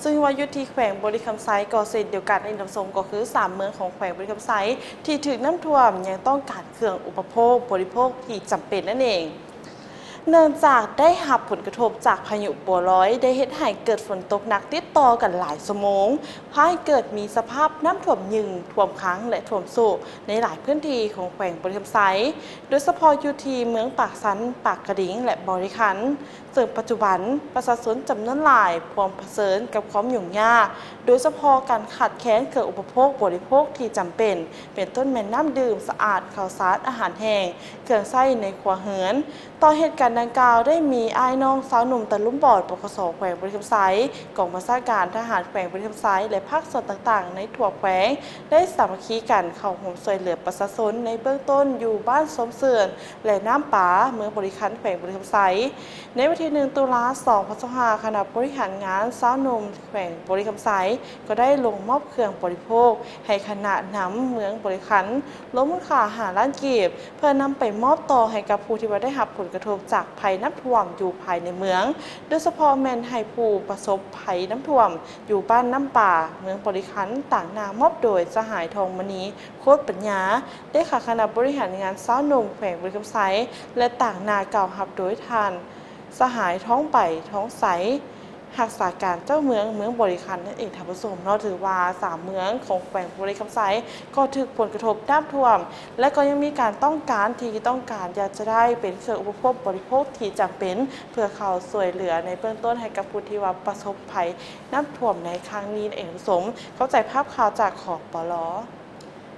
ซึ่งว่ายุทธีแขวงบริคำไซก็เช่นเดียวกันในลำสมก็คือ3เมืองของแขวงบริคำไซที่ถูกน้ำท่วมยังต้องการเครื่องอุปโภคบริโภคที่จำเป็นนั่นเองเนื่องจากได้รับผลกระทบจากพายุบัวร้อยได้เฮ็ดให้เกิดฝนตกหนักติดต่อกันหลายชั่วโมงพาให้เกิดมีสภาพน้ำท่วมยึงท่วมค้างและท่วมสูบในหลายพื้นที่ของแขวงบริคำไซโดยเฉพาะอยู่ที่เมืองปากสันปากกระดิ่งและบริคันซึ่งปัจจุบันประชาชนจำนวนหลายพร้อมเผชิญกับความยุ่งยากโดยเฉพาะการขาดแคลนเครื่องอุปโภคบริโภคที่จำเป็นต้นแม่น้ำดื่มสะอาดข้าวสารอาหารแห้งเครื่องใช้ในครัวเรือนต่อเหตุการณ์ดังกล่าวได้มีอ้ายน้องสาวหนุ่มตะลุ่มบอดปกสแขวงบริคำไซกองบัญชาการทหารแขวงบริคำไซและภาคส่วนต่างๆในทั่วแขวงได้สามัคคีกันเข้าร่วมช่วยเหลือประชาชนในเบื้องต้นอยู่บ้านสมเสื่อนและน้ำป่าเมืองบริคันแขวงบริคำไซในวันที่1 ตุลาคม 2565คณะบริหารงานสาวหนุ่มแขวงบริคำไซก็ได้ลงมอบเครื่องบริโภคให้คณะน้ำเมืองบริคันลดมูลค่า5 ล้านกีบเพื่อนำไปมอบต่อให้กับผู้ที่ได้รับผลกระทบจากภัยน้ำท่วมอยู่ภายในเมืองโดยเฉพาะแม่นให้ผู้ประสบภัยน้ำท่วมอยู่บ้านน้ำป่าเมืองบริคันต่างนามอบโดยสหายทองมณีโคตรปัญญาได้ค่ะคณะบริหารงานสาวหนุ่มแขวงบริคำไซและต่างนากล่าวรับโดยทานสหายท้องใบท้องใสหักษาการเจ้าเมืองบริคันนั่นเองท่านผู้ชมเนาะถือว่า3เมืองของแขวงบริคำไซก็ถูกผลกระทบน้ำท่วมและก็ยังมีการต้องการอยากจะได้เป็นเครื่องอุปโภคบริโภคที่จำเป็นเพื่อเขาช่วยเหลือในเบื้องต้นให้กับผู้ที่ว่าประสบภัยน้ำท่วมในครั้งนี้เองท่านผู้ชมเข้าใจภาพข่าวจากขอบปล